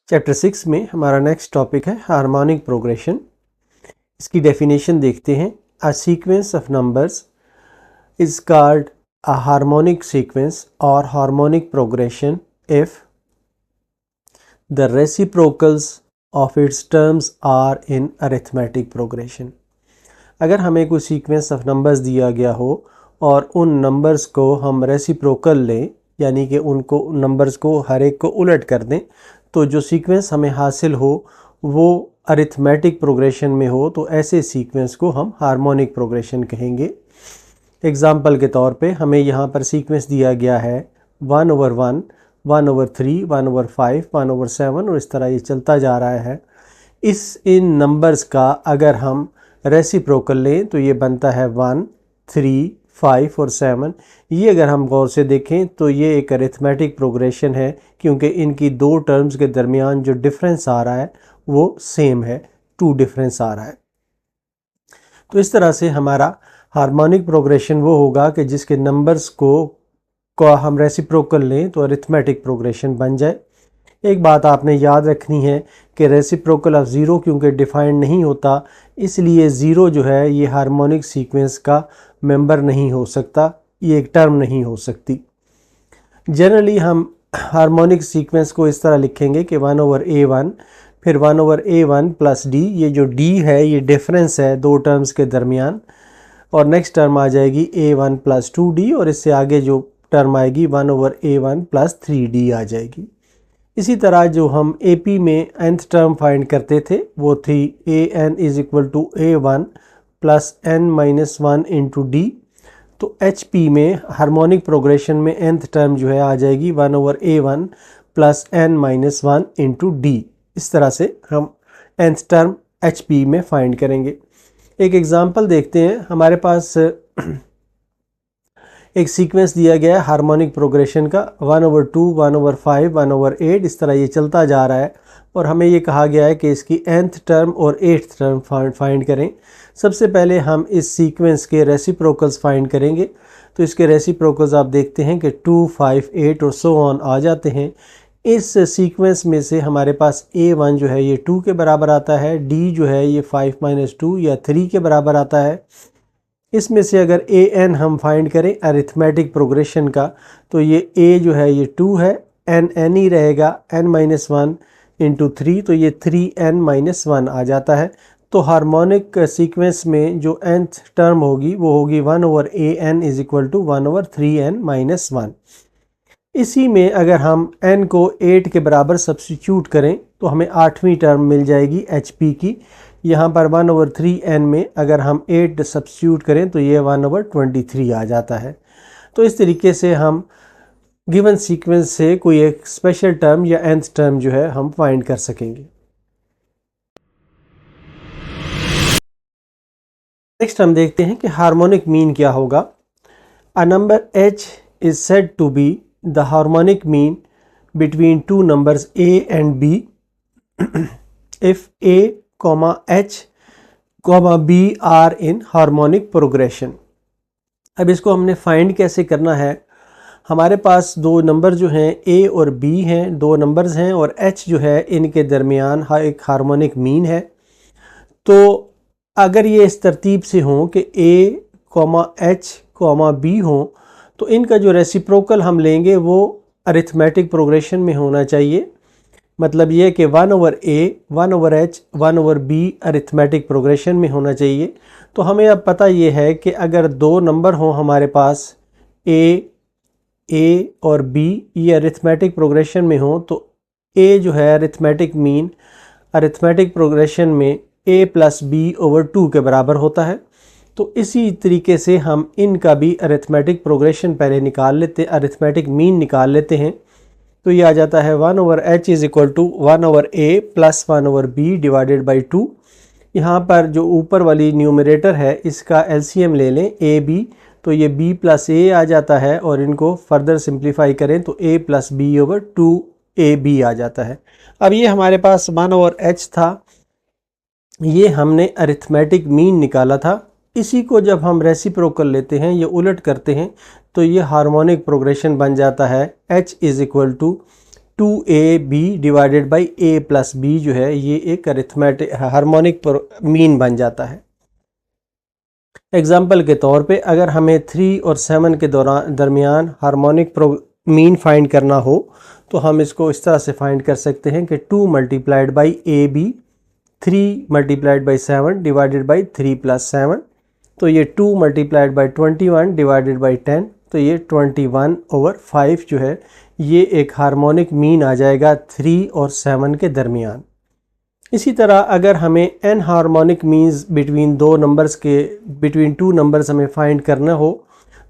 Chapter 6 में हमारा next topic है हार्मोनिक प्रोग्रेशन। इसकी डेफिनेशन देखते हैं। A sequence of numbers is called a harmonic sequence और harmonic progression if the reciprocals of its terms are in arithmetic progression. अगर हमें कोई सीक्वेंस ऑफ नंबर्स दिया गया हो और उन नंबर्स को हम रेसिप्रोकल लें, यानी कि उनको नंबर्स को हर एक को उलट कर दें, तो जो सीक्वेंस हमें हासिल हो वो अरिथमेटिक प्रोग्रेशन में हो, तो ऐसे सीक्वेंस को हम हार्मोनिक प्रोग्रेशन कहेंगे। एग्जाम्पल के तौर पे हमें यहाँ पर सीक्वेंस दिया गया है 1/1, 1/3, 1/5, 1/7 और इस तरह ये चलता जा रहा है। इन नंबर्स का अगर हम रेसिप्रोकल लें तो ये बनता है 1, 3, 5 और 7। ये अगर हम गौर से देखें तो ये एक अरिथमेटिक प्रोग्रेशन है, क्योंकि इनकी दो टर्म्स के दरमियान जो डिफरेंस आ रहा है वो सेम है, 2 डिफरेंस आ रहा है। तो इस तरह से हमारा हार्मोनिक प्रोग्रेशन वो होगा कि जिसके नंबर्स को हम रेसिप्रोकल लें तो अरिथमेटिक प्रोग्रेशन बन जाए। एक बात आपने याद रखनी है कि रेसिप्रोकल ऑफ ज़ीरो क्योंकि डिफाइंड नहीं होता, इसलिए ज़ीरो जो है ये हार्मोनिक सीक्वेंस का मेंबर नहीं हो सकता, ये एक टर्म नहीं हो सकती। जनरली हम हार्मोनिक सीक्वेंस को इस तरह लिखेंगे कि 1/A1 फिर 1/A1 प्लस डी। ये जो डी है ये डिफरेंस है दो टर्म्स के दरमियान, और नेक्स्ट टर्म आ जाएगी A1 प्लस 2D, और इससे आगे जो टर्म आएगी 1/A1 प्लस 3D आ जाएगी। इसी तरह जो हम AP में nth टर्म फाइंड करते थे वो थी AN is equal to A1 plus n-1 into D। तो HP में हार्मोनिक प्रोग्रेशन में nth टर्म जो है आ जाएगी 1/A1 plus n-1 into D। इस तरह से हम nth टर्म HP में फाइंड करेंगे। एक एग्जांपल देखते हैं। हमारे पास एक सीक्वेंस दिया गया है हार्मोनिक प्रोग्रेशन का 1/2, 1/5, 1/8, इस तरह ये चलता जा रहा है, और हमें ये कहा गया है कि इसकी nth टर्म और 8th टर्म फाइंड करें। सबसे पहले हम इस सीक्वेंस के रेसिप्रोकल्स फाइंड करेंगे। तो इसके रेसिप्रोकल्स आप देखते हैं कि 2, 5, 8 और सो ऑन आ जाते हैं। इस सीक्वेंस में से हमारे पास A1 जो है ये 2 के बराबर आता है, D जो है ये 5 - 2 या 3 के बराबर आता है। इसमें से अगर AN हम फाइंड करें अरिथमेटिक प्रोग्रेशन का, तो ये A जो है ये 2 है, n ही रहेगा, n-1 इंटू 3, तो ये 3n-1 आ जाता है। तो हार्मोनिक सीक्वेंस में जो nth टर्म होगी वो होगी 1/AN is equal to 1/3n-1। इसी में अगर हम n को 8 के बराबर सब्स्टिट्यूट करें तो हमें 8वीं टर्म मिल जाएगी HP की। यहाँ पर 1/3n में अगर हम 8 सब्स्टिट्यूट करें तो ये 1/23 आ जाता है। तो इस तरीके से हम गिवन सीक्वेंस से कोई एक स्पेशल टर्म या nth टर्म जो है हम फाइंड कर सकेंगे। नेक्स्ट हम देखते हैं कि हार्मोनिक मीन क्या होगा। A number h is said to be the harmonic mean between two numbers a and b if a, h, b are in harmonic progression. अब इसको हमने फाइंड कैसे करना है। हमारे पास दो नंबर जो हैं a और b हैं, दो नंबर्स हैं, और h जो है इनके दरमियान एक हार्मोनिक मीन है। तो अगर ये इस तरतीब से हों कि a, h, b हों, तो इनका जो रेसिप्रोकल हम लेंगे वो अरिथमेटिक प्रोग्रेशन में होना चाहिए। मतलब ये कि 1/A, 1/h, 1/b arithmetic progression में होना चाहिए। तो हमें अब पता ये है कि अगर दो नंबर हों हमारे पास a और b, ये अरिथमेटिक प्रोग्रेशन में हों, तो a जो है अरिथमेटिक मीन अरिथमेटिक प्रोग्रेशन में a प्लस b/2 के बराबर होता है। तो इसी तरीके से हम इनका भी अरिथमेटिक प्रोग्रेशन पहले निकाल लेते, अरिथमेटिक मीन निकाल लेते हैं। तो ये आ जाता है 1/h is equal to 1/A plus 1/b divided by 2। यहाँ पर जो ऊपर वाली न्यूमरेटर है इसका LCM ले लें AB, तो ये b प्लस a आ जाता है, और इनको फर्दर सिंप्लीफाई करें तो a प्लस b/2ab आ जाता है। अब ये हमारे पास 1/h था, ये हमने अरिथमेटिक मीन निकाला था। इसी को जब हम रेसिप्रोकल लेते हैं, ये उलट करते हैं, तो ये हार्मोनिक प्रोग्रेशन बन जाता है h is equal to 2ab divided by a plus b, जो है ये एक अरिथमेटिक हार्मोनिक मीन बन जाता है। एग्जाम्पल के तौर पे अगर हमें 3 और 7 के दरमियान हार्मोनिक मीन फाइंड करना हो तो हम इसको इस तरह से फाइंड कर सकते हैं कि 2 multiplied by a b, 3 multiplied by 7 divided by 3 plus 7, तो ये 2 मल्टीप्लाइड बाई 21 डिवाइडेड बाई 10, तो ये 21/5 जो है ये एक हार्मोनिक मीन आ जाएगा 3 और 7 के दरमियान। इसी तरह अगर हमें n harmonic means between between two numbers हमें फाइंड करना हो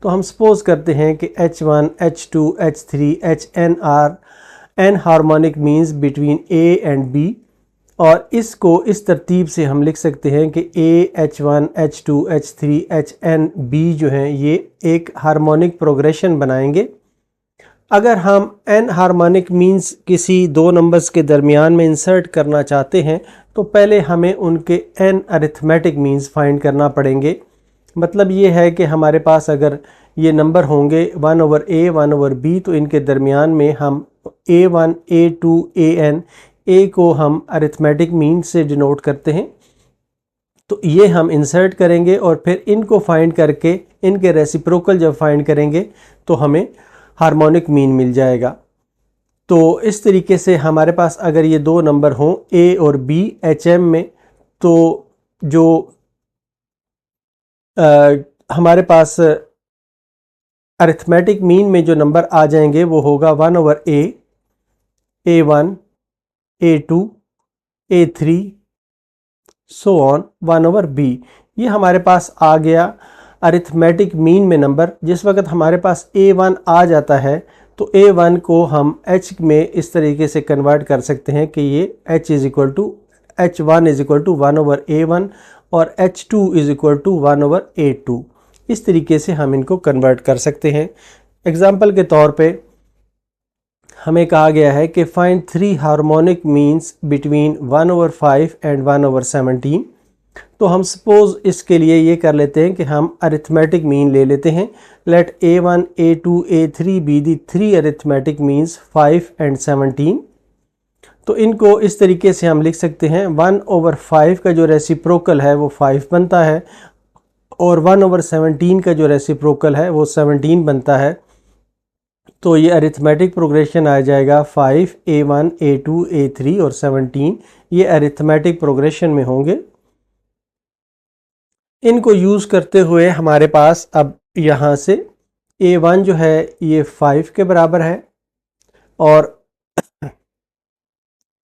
तो हम सपोज करते हैं कि h1, h2, h3, hn are n harmonic means between a and b, और इसको इस तरतीब से हम लिख सकते हैं कि a, h1, h2, h3, hn, b जो हैं ये एक हार्मोनिक प्रोग्रेशन बनाएंगे। अगर हम n हार्मोनिक मीन्स किसी दो नंबर्स के दरमियान में इंसर्ट करना चाहते हैं तो पहले हमें उनके n अरिथमेटिक मीन्स फाइंड करना पड़ेंगे। मतलब ये है कि हमारे पास अगर ये नंबर होंगे 1/a 1/b तो इनके दरमियान में हम a1, a2, an, a को हम अरिथमेटिक मीन से डिनोट करते हैं, तो ये हम इंसर्ट करेंगे और फिर इनको फाइंड करके इनके रेसिप्रोकल जब फाइंड करेंगे तो हमें हार्मोनिक मीन मिल जाएगा। तो इस तरीके से हमारे पास अगर ये दो नंबर हों a और b HM में, तो जो हमारे पास अरिथमेटिक मीन में जो नंबर आ जाएंगे वो होगा 1/a, a1, a2, a3 so on 1/b। ये हमारे पास आ गया अरिथमेटिक मीन में नंबर। जिस वक्त हमारे पास a1 आ जाता है तो a1 को हम h में इस तरीके से कन्वर्ट कर सकते हैं कि ये h is equal to h1 is equal to 1/a1 और h2 is equal to 1/a2। इस तरीके से हम इनको कन्वर्ट कर सकते हैं। एग्जाम्पल के तौर पे हमें कहा गया है कि find 3 harmonic means between 1/5 and 1/17। तो हम सपोज इसके लिए ये कर लेते हैं कि हम अरिथमेटिक मीन ले लेते हैं। Let a1, a2, a3 be the 3 arithmetic means 5 and 17। तो इनको इस तरीके से हम लिख सकते हैं 1/5 का जो रेसिप्रोकल है वो 5 बनता है और 1/17 का जो रेसिप्रोकल है वो 17 बनता है। तो ये अरिथमेटिक प्रोग्रेशन आ जाएगा 5, a1, a2, a3 और 17, ये अरिथमेटिक प्रोग्रेशन में होंगे। इनको यूज़ करते हुए हमारे पास अब यहाँ से a1 जो है ये 5 के बराबर है और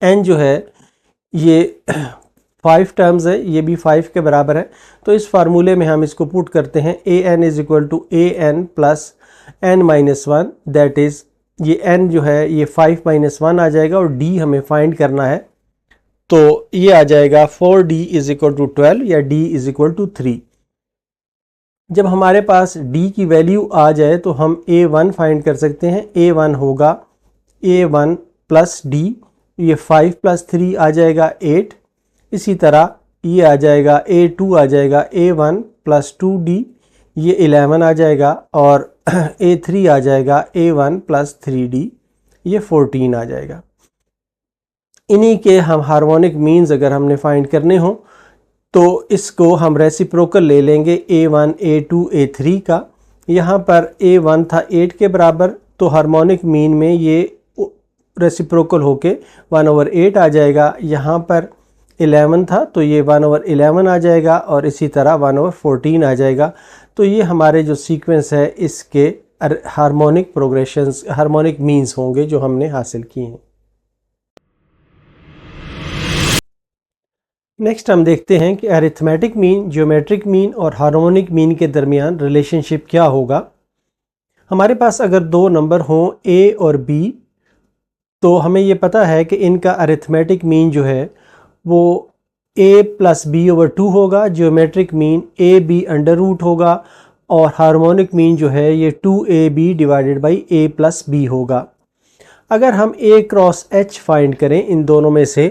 n जो है ये 5 टर्म्स है, ये भी 5 के बराबर है। तो इस फार्मूले में हम इसको पुट करते हैं an is equal to an plus n-1, that is ये n जो है ये 5-1 आ जाएगा और d हमें फाइंड करना है, तो ये आ जाएगा 4d इज़ इक्वल टू 12 या d इज़ इक्वल टू 3। जब हमारे पास d की वैल्यू आ जाए तो हम a1 फाइंड कर सकते हैं। a1 होगा a1 प्लस d, ये 5 प्लस 3 आ जाएगा 8। इसी तरह ये आ जाएगा a2 आ जाएगा a1 प्लस 2d, ये 11 आ जाएगा और a3 आ जाएगा a1 प्लस 3d, ये 14 आ जाएगा। इन्हीं के हम हार्मोनिक मीन्स अगर हमने फाइंड करने हो तो इसको हम रेसिप्रोकल ले लेंगे a1, a2, a3 का। यहाँ पर a1 था 8 के बराबर, तो हार्मोनिक मीन में ये रेसिप्रोकल होके 1/8 आ जाएगा। यहाँ पर 11 था तो ये 1/11 आ जाएगा और इसी तरह 1/14 आ जाएगा। तो ये हमारे जो सीक्वेंस है इसके हार्मोनिक प्रोग्रेशंस, हार्मोनिक मीन्स होंगे जो हमने हासिल किए हैं। नेक्स्ट हम देखते हैं कि अरिथमेटिक मीन, ज्योमेट्रिक मीन और हार्मोनिक मीन के दरमियान रिलेशनशिप क्या होगा। हमारे पास अगर दो नंबर हों a और b, तो हमें ये पता है कि इनका अरिथमेटिक मीन जो है वो a प्लस b/2 होगा, geometric mean ab under root होगा और हार्मोनिक मीन जो है ये 2ab divided by a plus b होगा। अगर हम a क्रॉस h फाइंड करें इन दोनों में से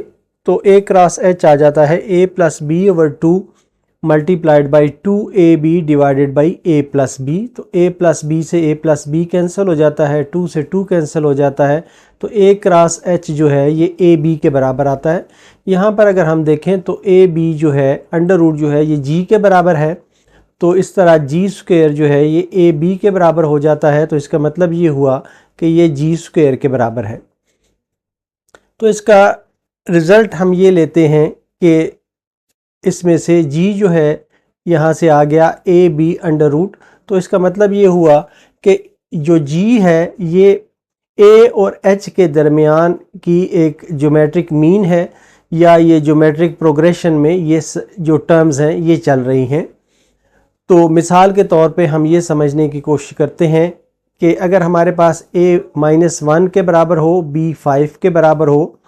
तो a क्रॉस h आ जाता है a plus b over 2 multiplied by 2ab divided by a plus b. तो a प्लस बी से a प्लस बी कैंसिल हो जाता है, 2 से 2 कैंसिल हो जाता है, तो a क्रॉस h जो है ये a b के बराबर आता है। यहाँ पर अगर हम देखें तो a b जो है अंडर रूट जो है ये g के बराबर है, तो इस तरह जी स्क्वायर जो है ये ए बी के बराबर हो जाता है। तो इसका मतलब ये हुआ कि ये जी स्क्वायर के बराबर है। तो इसका रिज़ल्ट हम ये लेते हैं कि इसमें से जी जो है यहाँ से आ गया ए बी अंडर रूट। तो इसका मतलब ये हुआ कि जो जी है ये ए और एच के दरमियान की एक ज्योमेट्रिक मीन है, या ये ज्योमेट्रिक प्रोग्रेशन में ये जो टर्म्स हैं ये चल रही हैं। तो मिसाल के तौर पे हम ये समझने की कोशिश करते हैं कि अगर हमारे पास a -1 के बराबर हो, b 5 के बराबर हो,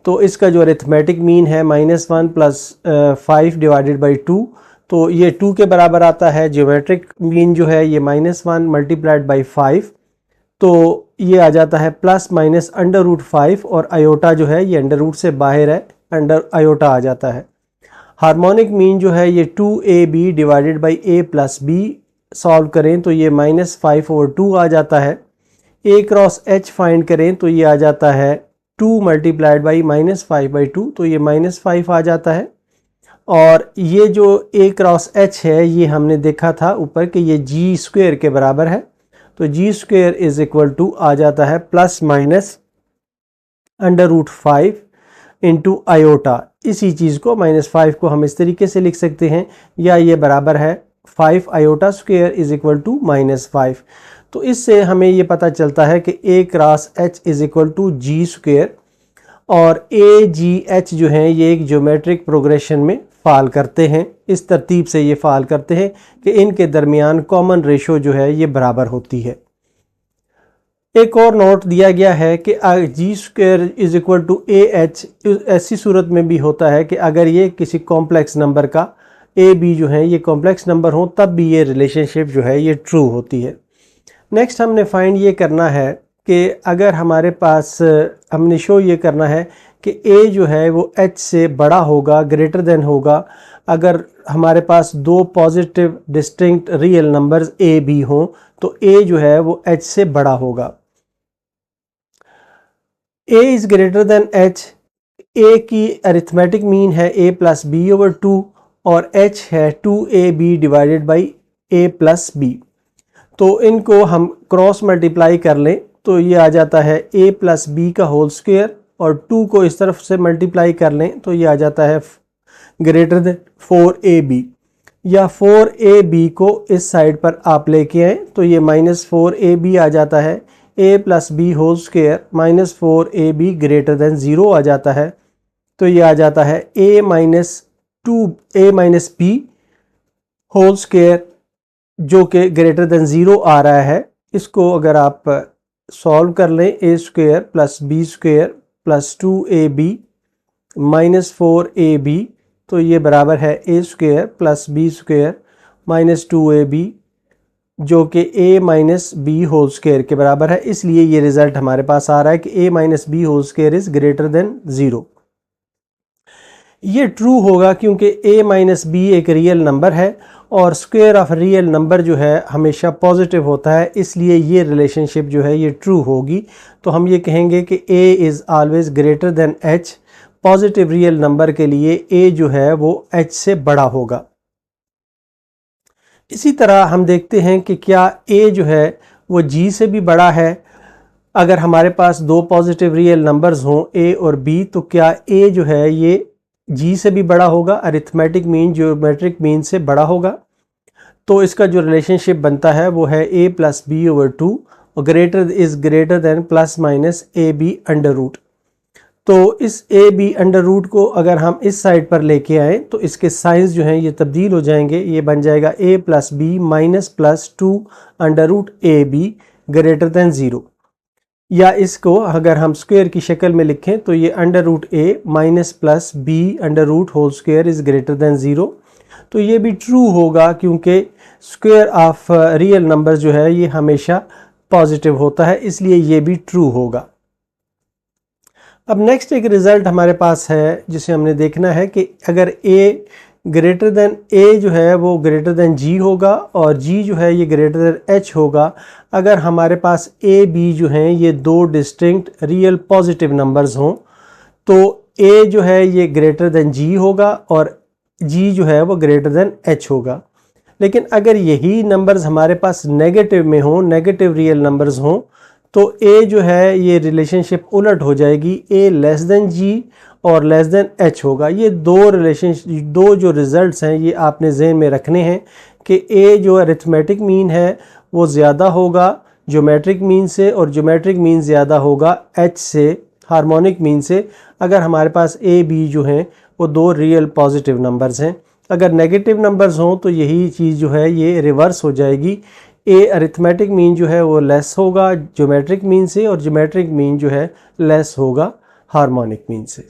तो इसका जो अरिथमेटिक मीन है -1 प्लस 5 डिवाइडेड बाई 2, तो ये 2 के बराबर आता है। ज्योमेट्रिक मीन जो है ये -1 मल्टीप्लाइड बाई 5, तो ये आ जाता है प्लस माइनस अंडर रूट 5, और आयोटा जो है ये अंडर रूट से बाहर है, अंडर आयोटा आ जाता है। हार्मोनिक मीन जो है ये 2ab divided by a plus b, solve करें तो ये -5/2 आ जाता है। a क्रॉस h फाइंड करें तो ये आ जाता है 2 मल्टीप्लाइड बाई -5/2, तो ये -5 आ जाता है। और ये जो a क्रॉस h है ये हमने देखा था ऊपर कि ये जी स्क्वायर के बराबर है, तो g square is equal to आ जाता है plus minus under root 5 into iota. इसी चीज़ को -5 को हम इस तरीके से लिख सकते हैं, या ये बराबर है 5 iota square is equal to -5। तो इससे हमें ये पता चलता है कि a cross h is equal to g square, और a g h जो हैं ये एक ज्योमेट्रिक प्रोग्रेशन में फाल करते हैं। इस तरतीब से ये फाल करते हैं कि इनके दरमियान कॉमन रेशो जो है ये बराबर होती है। एक और नोट दिया गया है कि G square is equal to A H ऐसी सूरत में भी होता है कि अगर ये किसी कॉम्प्लेक्स नंबर का ए बी जो है ये कॉम्प्लेक्स नंबर हो, तब भी ये रिलेशनशिप जो है ये ट्रू होती है। नेक्स्ट हमने फाइंड ये करना है कि अगर हमारे पास हमने शो ये करना है कि ए जो है वो एच से बड़ा होगा, ग्रेटर देन होगा, अगर हमारे पास दो positive distinct real numbers a b हों, तो ए जो है वो एच से बड़ा होगा। a is greater than h, a की अरिथमेटिक मीन है a प्लस बी ओवर 2, और h है 2ab divided by a plus b. तो इनको हम क्रॉस मल्टीप्लाई कर लें तो ये आ जाता है a प्लस बी का होल स्क्वायर, और 2 को इस तरफ से मल्टीप्लाई कर लें तो ये आ जाता है ग्रेटर देन 4ab, या 4ab को इस साइड पर आप लेके आएँ तो ये -4ab आ जाता है। a plus b whole square -4ab greater than 0 आ जाता है, तो ये आ जाता है a minus b whole square जो कि ग्रेटर देन 0 आ रहा है। इसको अगर आप सॉल्व कर लें, a square plus b square plus 2ab -4ab, तो ये बराबर है a square plus b square -2ab जो कि a minus b whole square के बराबर है। इसलिए ये रिजल्ट हमारे पास आ रहा है कि a minus b whole square is greater than 0। ये ट्रू होगा क्योंकि a माइनस बी एक रियल नंबर है, और स्क्वायर ऑफ रियल नंबर जो है हमेशा पॉजिटिव होता है, इसलिए ये रिलेशनशिप जो है ये ट्रू होगी। तो हम ये कहेंगे कि a is always greater than h। Positive real number के लिए a जो है वो h से बड़ा होगा। इसी तरह हम देखते हैं कि क्या a जो है वो g से भी बड़ा है। अगर हमारे पास दो पॉजिटिव रियल नंबर्स हों a और b, तो क्या a जो है ये g से भी बड़ा होगा, अरिथमेटिक मीन ज्योमेट्रिक मीन से बड़ा होगा। तो इसका जो रिलेशनशिप बनता है वो है a प्लस बी ओवर 2, और greater is greater than plus minus a b under root. तो इस ए बी अंडर रूट को अगर हम इस साइड पर लेके आएँ तो इसके साइंस जो हैं ये तब्दील हो जाएंगे। ये बन जाएगा a plus b minus plus 2 under root a b greater than 0, या इसको अगर हम स्क्वायर की शक्ल में लिखें तो ये under root a minus plus b under root whole square is greater than 0। तो ये भी ट्रू होगा क्योंकि स्क्वायर ऑफ रियल नंबर जो है ये हमेशा पॉजिटिव होता है, इसलिए ये भी ट्रू होगा। अब नेक्स्ट एक रिज़ल्ट हमारे पास है जिसे हमने देखना है कि अगर a ग्रेटर देन a जो है वो ग्रेटर देन g होगा और g जो है ये ग्रेटर देन h होगा, अगर हमारे पास a b जो हैं ये दो डिस्टिंक्ट रियल पॉजिटिव नंबर्स हों तो a जो है ये ग्रेटर देन g होगा और g जो है वो ग्रेटर देन h होगा। लेकिन अगर यही नंबर्स हमारे पास नेगेटिव में हों, नेगेटिव रियल नंबर्स हों, तो a जो है ये रिलेशनशिप उलट हो जाएगी, a लेस देन g और लेस देन h होगा। ये दो जो रिज़ल्ट्स हैं ये आपने ज़हन में रखने हैं कि a जो अरिथमेटिक मीन है वो ज़्यादा होगा ज्योमेट्रिक मीन से और ज्योमेट्रिक मीन ज़्यादा होगा h से, हार्मोनिक मीन से, अगर हमारे पास a b जो हैं वो दो रियल पॉजिटिव नंबर्स हैं। अगर नेगेटिव नंबर्स हों तो यही चीज़ जो है ये रिवर्स हो जाएगी, ए अरिथमेटिक मीन जो है वो लेस होगा ज्योमेट्रिक मीन से और ज्योमेट्रिक मीन जो है लेस होगा हार्मोनिक मीन से।